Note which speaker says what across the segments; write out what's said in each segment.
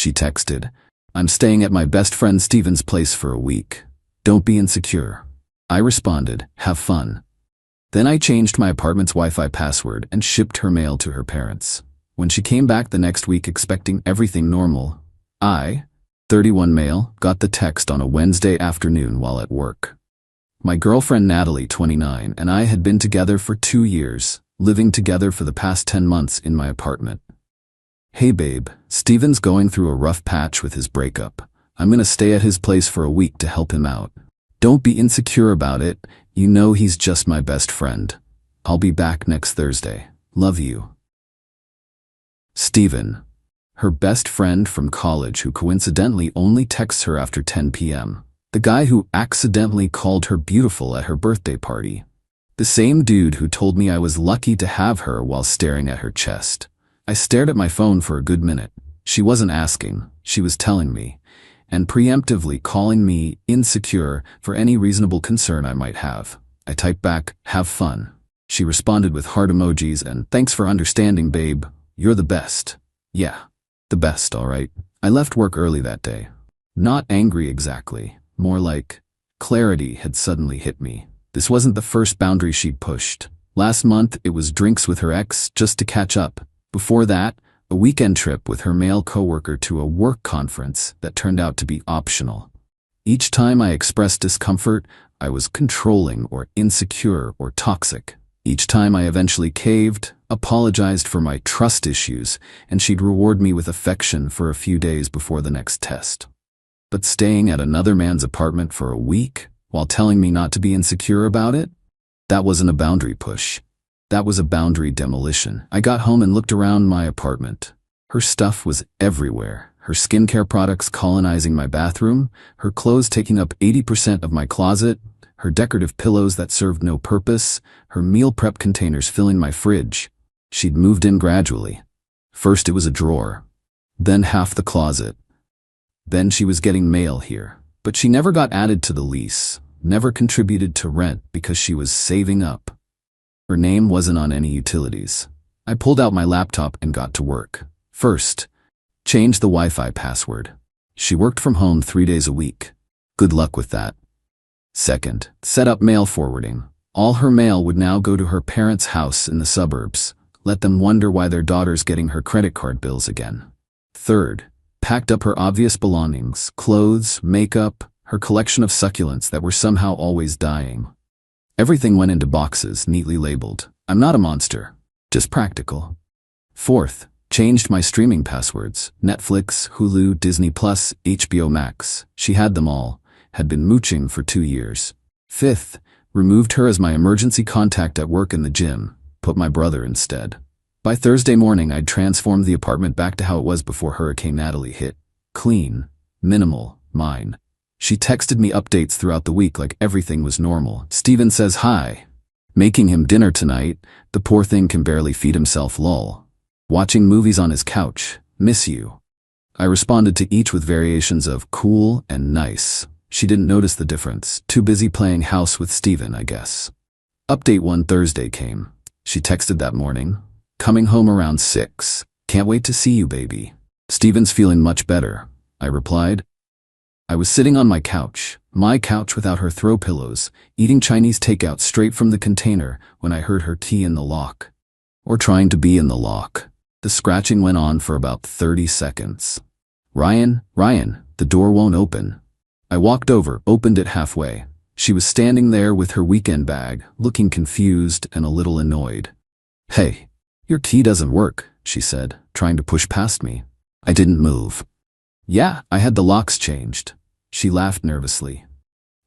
Speaker 1: She texted, "I'm staying at my best friend Steven's place for a week. Don't be insecure." I responded, "Have fun." Then I changed my apartment's Wi-Fi password and shipped her mail to her parents. When she came back the next week expecting everything normal, I, 31 male, got the text on a Wednesday afternoon while at work. My girlfriend Natalie, 29, and I had been together for 2 years, living together for the past 10 months in my apartment. "Hey babe, Steven's going through a rough patch with his breakup. I'm gonna stay at his place for a week to help him out. Don't be insecure about it, you know he's just my best friend. I'll be back next Thursday. Love you." Steven, her best friend from college who coincidentally only texts her after 10 p.m. The guy who accidentally called her beautiful at her birthday party. The same dude who told me I was lucky to have her while staring at her chest. I stared at my phone for a good minute. She wasn't asking, she was telling me, and preemptively calling me insecure for any reasonable concern I might have. I typed back, "Have fun." She responded with heart emojis and "Thanks for understanding, babe. You're the best." Yeah, the best, all right. I left work early that day. Not angry exactly, more like clarity had suddenly hit me. This wasn't the first boundary she'd pushed. Last month, it was drinks with her ex just to catch up. Before that, a weekend trip with her male coworker to a work conference that turned out to be optional. Each time I expressed discomfort, I was controlling or insecure or toxic. Each time I eventually caved, apologized for my trust issues, and she'd reward me with affection for a few days before the next test. But staying at another man's apartment for a week, while telling me not to be insecure about it? That wasn't a boundary push. That was a boundary demolition. I got home and looked around my apartment. Her stuff was everywhere. Her skincare products colonizing my bathroom, her clothes taking up 80% of my closet, her decorative pillows that served no purpose, her meal prep containers filling my fridge. She'd moved in gradually. First it was a drawer, then half the closet. Then she was getting mail here. But she never got added to the lease, never contributed to rent because she was saving up. Her name wasn't on any utilities. I pulled out my laptop and got to work. First, change the Wi-Fi password. She worked from home 3 days a week. Good luck with that. Second, set up mail forwarding. All her mail would now go to her parents' house in the suburbs. Let them wonder why their daughter's getting her credit card bills again. Third, packed up her obvious belongings, clothes, makeup, her collection of succulents that were somehow always dying. Everything went into boxes, neatly labeled. I'm not a monster, just practical. Fourth, changed my streaming passwords. Netflix, Hulu, Disney+, HBO Max. She had them all, had been mooching for 2 years. Fifth, removed her as my emergency contact at work and the gym, put my brother instead. By Thursday morning, I'd transformed the apartment back to how it was before Hurricane Natalie hit. Clean, minimal, mine. She texted me updates throughout the week like everything was normal. "Steven says hi. Making him dinner tonight. The poor thing can barely feed himself, lol. Watching movies on his couch. Miss you." I responded to each with variations of cool and nice. She didn't notice the difference. Too busy playing house with Steven, I guess. Update 1 Thursday came. She texted that morning. "Coming home around 6. Can't wait to see you, baby. Steven's feeling much better," I replied. I was sitting on my couch without her throw pillows, eating Chinese takeout straight from the container when I heard her key in the lock. Or trying to be in the lock. The scratching went on for about 30 seconds. Ryan, the door won't open." I walked over, opened it halfway. She was standing there with her weekend bag, looking confused and a little annoyed. "Hey, your key doesn't work," she said, trying to push past me. I didn't move. "Yeah, I had the locks changed." She laughed nervously.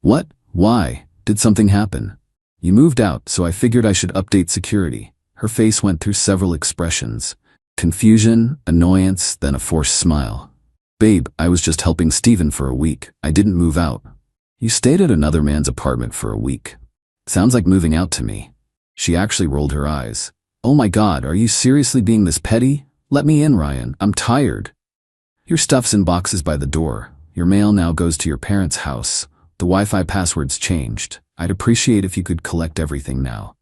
Speaker 1: "What? Why? Did something happen?" "You moved out, so I figured I should update security." Her face went through several expressions. Confusion, annoyance, then a forced smile. "Babe, I was just helping Steven for a week. I didn't move out." "You stayed at another man's apartment for a week. Sounds like moving out to me." She actually rolled her eyes. "Oh my God, are you seriously being this petty? Let me in, Ryan. I'm tired." "Your stuff's in boxes by the door. Your mail now goes to your parents' house. The Wi-Fi password's changed. I'd appreciate if you could collect everything now."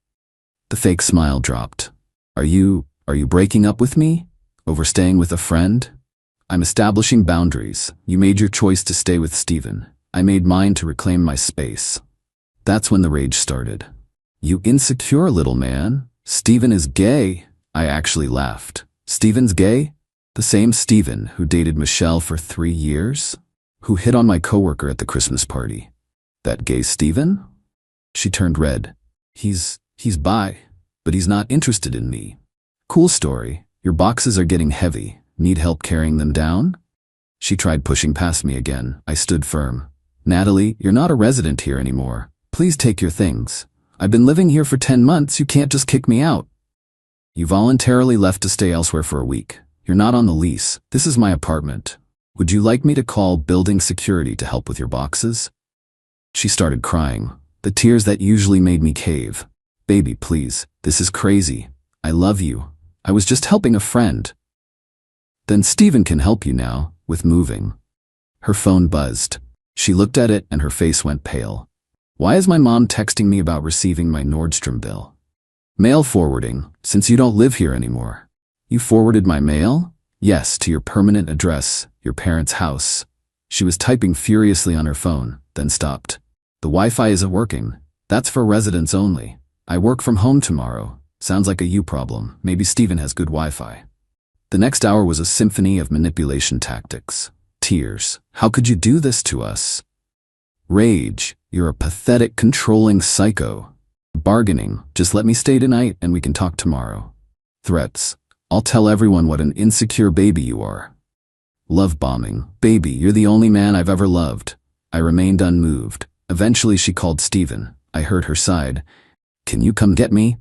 Speaker 1: The fake smile dropped. Are you breaking up with me? Over staying with a friend? I'm establishing boundaries. You made your choice to stay with Steven. I made mine to reclaim my space. That's when the rage started. You insecure little man. Steven is gay. I actually laughed. Steven's gay? The same Steven who dated Michelle for 3 years? Who hit on my coworker at the Christmas party? That gay Steven? She turned red. He's bi, but he's not interested in me. Cool story. Your boxes are getting heavy. Need help carrying them down? She tried pushing past me again. I stood firm. Natalie, you're not a resident here anymore. Please take your things. I've been living here for 10 months. You can't just kick me out. You voluntarily left to stay elsewhere for a week. You're not on the lease. This is my apartment. Would you like me to call building security to help with your boxes? She started crying, the tears that usually made me cave. Baby, please. This is crazy. I love you. I was just helping a friend. Then Steven can help you now, with moving. Her phone buzzed. She looked at it and her face went pale. Why is my mom texting me about receiving my Nordstrom bill? Mail forwarding, since you don't live here anymore. You forwarded my mail? Yes, to your permanent address, your parents' house. She was typing furiously on her phone, then stopped. The Wi-Fi isn't working. That's for residents only. I work from home tomorrow. Sounds like a you problem. Maybe Steven has good Wi-Fi. The next hour was a symphony of manipulation tactics. Tears. How could you do this to us? Rage. You're a pathetic, controlling psycho. Bargaining. Just let me stay tonight and we can talk tomorrow. Threats. I'll tell everyone what an insecure baby you are. Love bombing. Baby, you're the only man I've ever loved. I remained unmoved. Eventually she called Steven. I heard her sigh. Can you come get me?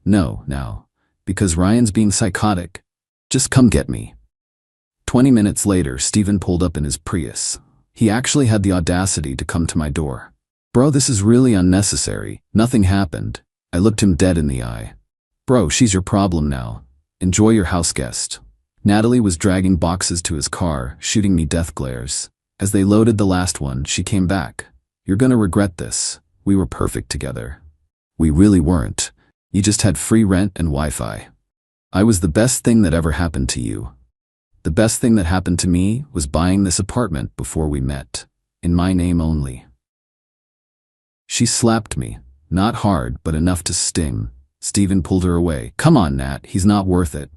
Speaker 1: No, now. Because Ryan's being psychotic. Just come get me. 20 minutes later, Steven pulled up in his Prius. He actually had the audacity to come to my door. Bro, this is really unnecessary. Nothing happened. I looked him dead in the eye. Bro, she's your problem now. Enjoy your house guest. Natalie was dragging boxes to his car, shooting me death glares. As they loaded the last one, she came back. You're gonna regret this. We were perfect together. We really weren't. You just had free rent and Wi-Fi. I was the best thing that ever happened to you. The best thing that happened to me was buying this apartment before we met. In my name only. She slapped me. Not hard, but enough to sting. Steven pulled her away. Come on, Nat, he's not worth it.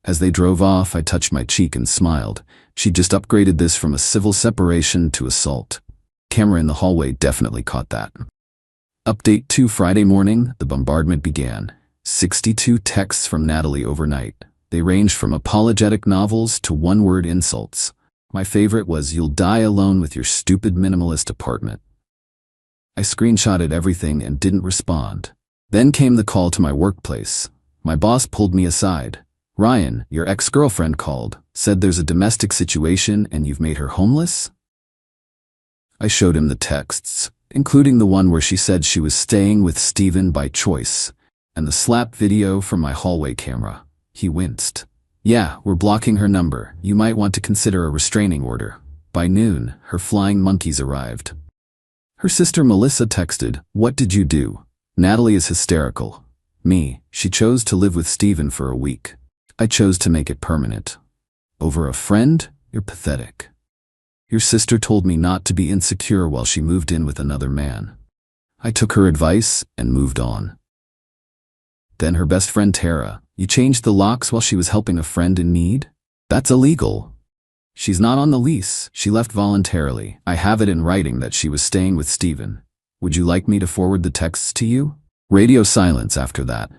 Speaker 1: As they drove off, I touched my cheek and smiled. She just upgraded this from a civil separation to assault. Camera in the hallway definitely caught that. Update 2 Friday morning, the bombardment began. 62 texts from Natalie overnight. They ranged from apologetic novels to one-word insults. My favorite was, "You'll die alone with your stupid minimalist apartment." I screenshotted everything and didn't respond. Then came the call to my workplace. My boss pulled me aside. Ryan, your ex-girlfriend called, said there's a domestic situation and you've made her homeless? I showed him the texts, including the one where she said she was staying with Steven by choice, and the slap video from my hallway camera. He winced. Yeah, we're blocking her number. You might want to consider a restraining order. By noon, her flying monkeys arrived. Her sister Melissa texted, "What did you do?" Natalie is hysterical. Me, she chose to live with Steven for a week. I chose to make it permanent. Over a friend? You're pathetic. Your sister told me not to be insecure while she moved in with another man. I took her advice and moved on. Then her best friend Tara, you changed the locks while she was helping a friend in need? That's illegal. She's not on the lease. She left voluntarily. I have it in writing that she was staying with Steven. Would you like me to forward the texts to you? Radio silence after that.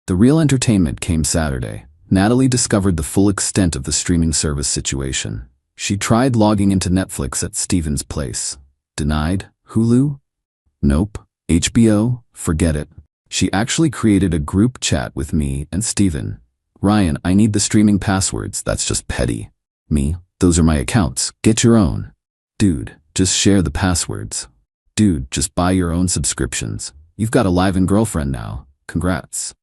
Speaker 1: The real entertainment came Saturday. Natalie discovered the full extent of the streaming service situation. She tried logging into Netflix at Steven's place. Denied. Hulu? Nope. HBO? Forget it. She actually created a group chat with me and Steven. Ryan, I need the streaming passwords. That's just petty. Me, those are my accounts. Get your own. Dude, just share the passwords. Dude, just buy your own subscriptions. You've got a live-in girlfriend now. Congrats.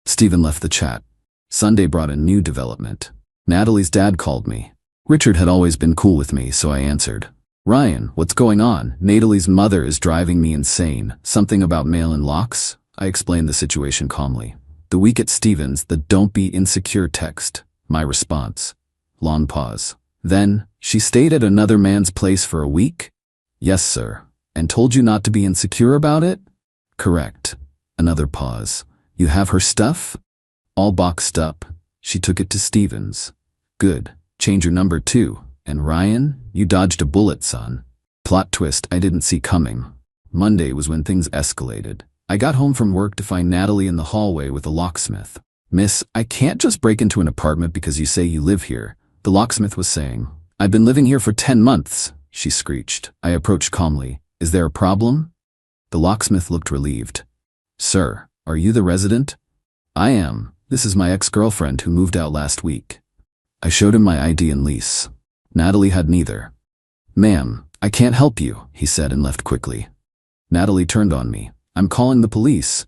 Speaker 1: Steven left the chat. Sunday brought a new development. Natalie's dad called me. Richard had always been cool with me, so I answered. Ryan, what's going on? Natalie's mother is driving me insane. Something about mail-in locks? I explained the situation calmly. The week at Steven's, the "don't be insecure" text. My response. Long pause. Then, she stayed at another man's place for a week? Yes, sir. And told you not to be insecure about it? Correct. Another pause. You have her stuff? All boxed up. She took it to Stevens. Good. Change your number too. And Ryan, you dodged a bullet, son. Plot twist I didn't see coming. Monday was when things escalated. I got home from work to find Natalie in the hallway with a locksmith. Miss, I can't just break into an apartment because you say you live here, the locksmith was saying. I've been living here for 10 months, she screeched. I approached calmly. Is there a problem? The locksmith looked relieved. Sir, are you the resident? I am. This is my ex-girlfriend who moved out last week. I showed him my ID and lease. Natalie had neither. Ma'am, I can't help you, he said and left quickly. Natalie turned on me. I'm calling the police.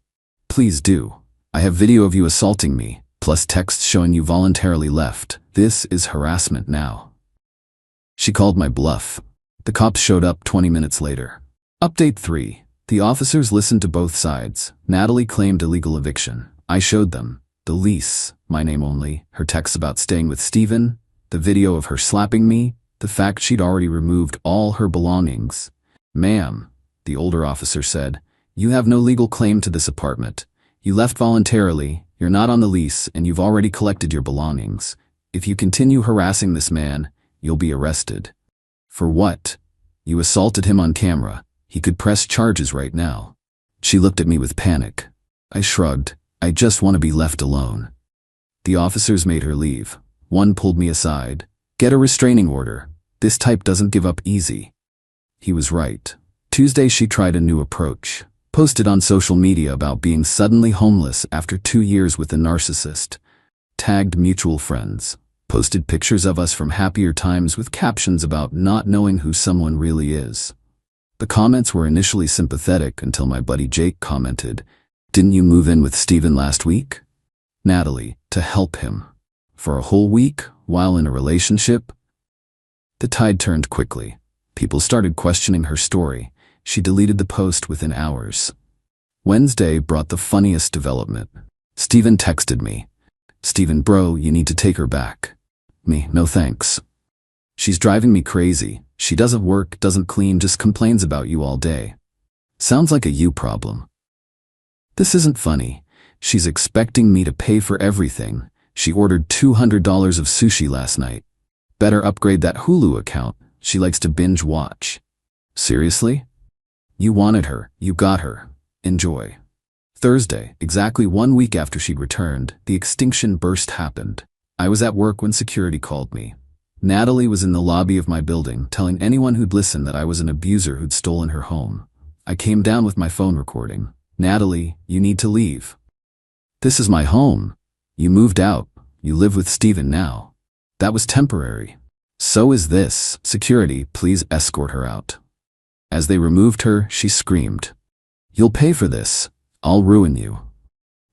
Speaker 1: Please do. I have video of you assaulting me, plus texts showing you voluntarily left. This is harassment now. She called my bluff. The cops showed up 20 minutes later. Update 3. The officers listened to both sides. Natalie claimed illegal eviction. I showed them the lease, my name only, her texts about staying with Steven, the video of her slapping me, the fact she'd already removed all her belongings. Ma'am, the older officer said, you have no legal claim to this apartment. You left voluntarily, you're not on the lease, and you've already collected your belongings. If you continue harassing this man, you'll be arrested. For what? You assaulted him on camera. He could press charges right now. She looked at me with panic. I shrugged. I just want to be left alone. The officers made her leave. One pulled me aside. Get a restraining order. This type doesn't give up easy. He was right. Tuesday she tried a new approach. Posted on social media about being suddenly homeless after 2 years with a narcissist. Tagged mutual friends. Posted pictures of us from happier times with captions about not knowing who someone really is. The comments were initially sympathetic until my buddy Jake commented, "Didn't you move in with Steven last week?" Natalie, to help him. For a whole week, while in a relationship? The tide turned quickly. People started questioning her story. She deleted the post within hours. Wednesday brought the funniest development. Steven texted me. "Steven, bro, you need to take her back." Me, "No thanks. She's driving me crazy. She doesn't work, doesn't clean, just complains about you all day." Sounds like a you problem. This isn't funny. She's expecting me to pay for everything. She ordered $200 of sushi last night. Better upgrade that Hulu account. She likes to binge watch. Seriously? You wanted her. You got her. Enjoy. Thursday, exactly 1 week after she'd returned, the extinction burst happened. I was at work when security called me. Natalie was in the lobby of my building, telling anyone who'd listen that I was an abuser who'd stolen her home. I came down with my phone recording. "Natalie, you need to leave. This is my home. You moved out. You live with Steven now. That was temporary. So is this. Security, please escort her out." As they removed her, she screamed, "You'll pay for this. I'll ruin you."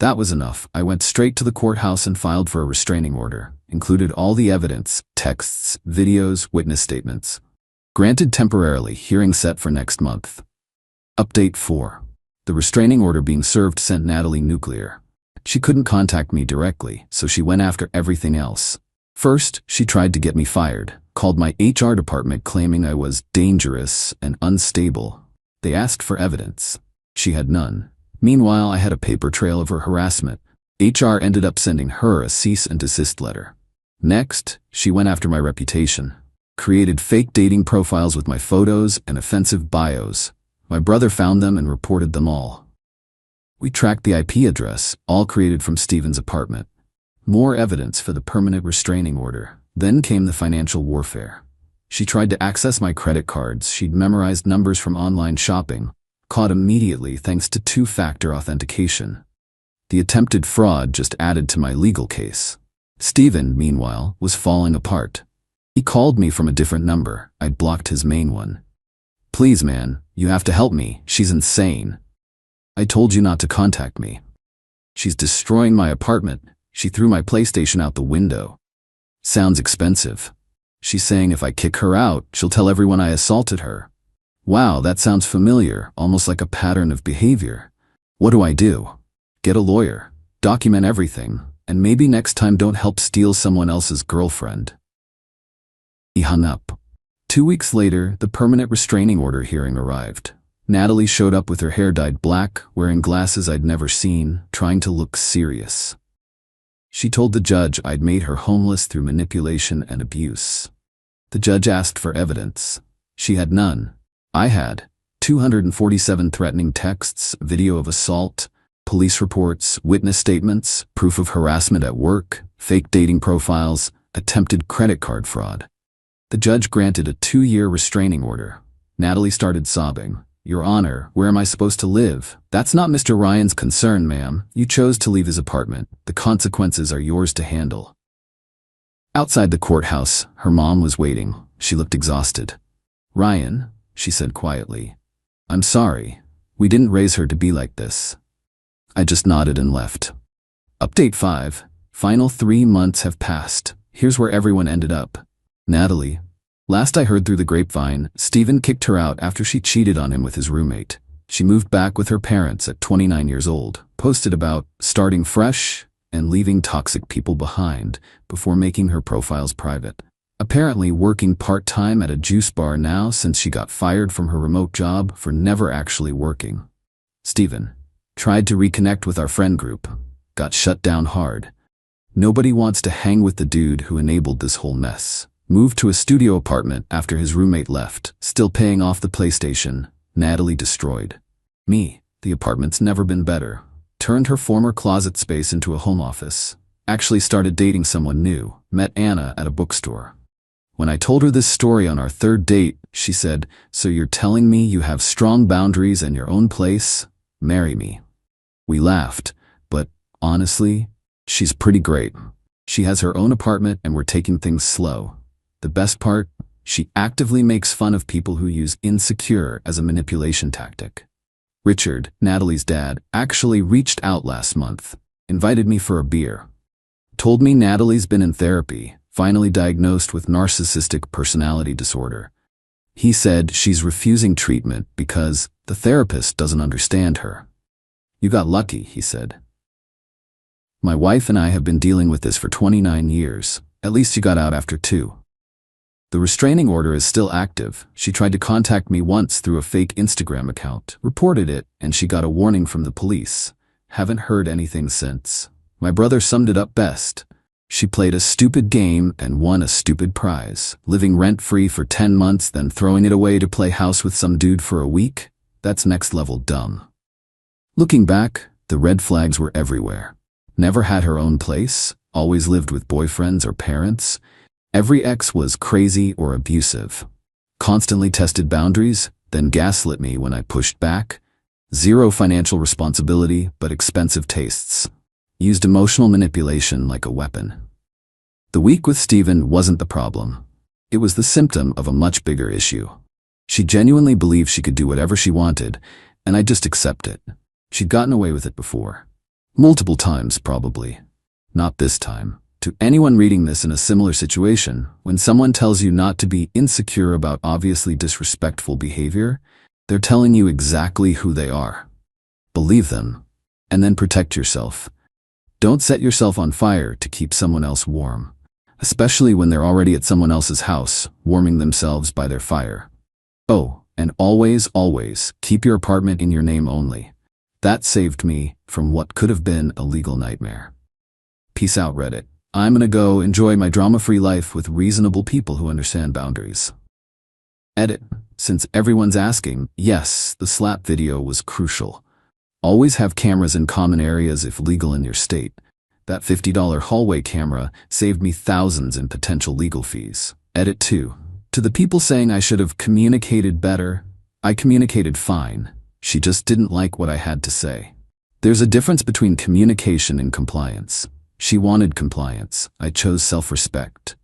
Speaker 1: That was enough. I went straight to the courthouse and filed for a restraining order. Included all the evidence, texts, videos, witness statements. Granted temporarily, hearing set for next month. Update 4. The restraining order being served sent Natalie nuclear. She couldn't contact me directly, so she went after everything else. First, she tried to get me fired, called my HR department claiming I was dangerous and unstable. They asked for evidence. She had none. Meanwhile, I had a paper trail of her harassment. HR ended up sending her a cease and desist letter. Next, she went after my reputation. Created fake dating profiles with my photos and offensive bios. My brother found them and reported them all. We tracked the IP address, all created from Steven's apartment. More evidence for the permanent restraining order. Then came the financial warfare. She tried to access my credit cards. She'd memorized numbers from online shopping. Caught immediately thanks to two-factor authentication. The attempted fraud just added to my legal case. Steven, meanwhile, was falling apart. He called me from a different number. I'd blocked his main one. "Please, man, you have to help me. She's insane. I told you not to contact me. She's destroying my apartment. She threw my PlayStation out the window. Sounds expensive. She's saying if I kick her out, she'll tell everyone I assaulted her. Wow, that sounds familiar, almost like a pattern of behavior. What do I do? Get a lawyer, document everything, and maybe next time don't help steal someone else's girlfriend." He hung up. 2 weeks later, the permanent restraining order hearing arrived. Natalie showed up with her hair dyed black, wearing glasses I'd never seen, trying to look serious. She told the judge I'd made her homeless through manipulation and abuse. The judge asked for evidence. She had none. I had 247 threatening texts, video of assault, police reports, witness statements, proof of harassment at work, fake dating profiles, attempted credit card fraud. The judge granted a 2-year restraining order. Natalie started sobbing. "Your Honor, where am I supposed to live? That's not Mr. Ryan's concern, ma'am. You chose to leave his apartment. The consequences are yours to handle." Outside the courthouse, her mom was waiting. She looked exhausted. "Ryan," she said quietly, "I'm sorry. We didn't raise her to be like this." I just nodded and left. Update 5. Final 3 months have passed. Here's where everyone ended up. Natalie. Last I heard through the grapevine, Steven kicked her out after she cheated on him with his roommate. She moved back with her parents at 29 years old, posted about starting fresh and leaving toxic people behind before making her profiles private. Apparently working part-time at a juice bar now since she got fired from her remote job for never actually working. Steven. Tried to reconnect with our friend group. Got shut down hard. Nobody wants to hang with the dude who enabled this whole mess. Moved to a studio apartment after his roommate left, still paying off the PlayStation. Natalie destroyed. Me. The apartment's never been better. Turned her former closet space into a home office. Actually started dating someone new. Met Anna at a bookstore. When I told her this story on our 3rd date, she said, "So you're telling me you have strong boundaries and your own place? Marry me." We laughed, but honestly, she's pretty great. She has her own apartment and we're taking things slow. The best part, she actively makes fun of people who use insecure as a manipulation tactic. Richard, Natalie's dad, actually reached out last month, invited me for a beer. Told me Natalie's been in therapy, finally diagnosed with narcissistic personality disorder. He said she's refusing treatment because the therapist doesn't understand her. "You got lucky," he said. "My wife and I have been dealing with this for 29 years. At least you got out after 2. The restraining order is still active. She tried to contact me once through a fake Instagram account, reported it, and she got a warning from the police. Haven't heard anything since. My brother summed it up best. She played a stupid game and won a stupid prize. Living rent-free for 10 months, then throwing it away to play house with some dude for a week? That's next-level dumb." Looking back, the red flags were everywhere. Never had her own place, always lived with boyfriends or parents. Every ex was crazy or abusive. Constantly tested boundaries, then gaslit me when I pushed back. Zero financial responsibility, but expensive tastes. Used emotional manipulation like a weapon. The week with Steven wasn't the problem. It was the symptom of a much bigger issue. She genuinely believed she could do whatever she wanted, and I'd just accept it. She'd gotten away with it before. Multiple times, probably. Not this time. To anyone reading this in a similar situation, when someone tells you not to be insecure about obviously disrespectful behavior, they're telling you exactly who they are. Believe them, and then protect yourself. Don't set yourself on fire to keep someone else warm, especially when they're already at someone else's house, warming themselves by their fire. Oh, and always, always, keep your apartment in your name only. That saved me from what could have been a legal nightmare. Peace out, Reddit. I'm gonna go enjoy my drama-free life with reasonable people who understand boundaries. Edit. Since everyone's asking, yes, the slap video was crucial. Always have cameras in common areas if legal in your state. That $50 hallway camera saved me thousands in potential legal fees. Edit 2. To the people saying I should have communicated better, I communicated fine. She just didn't like what I had to say. There's a difference between communication and compliance. She wanted compliance. I chose self-respect.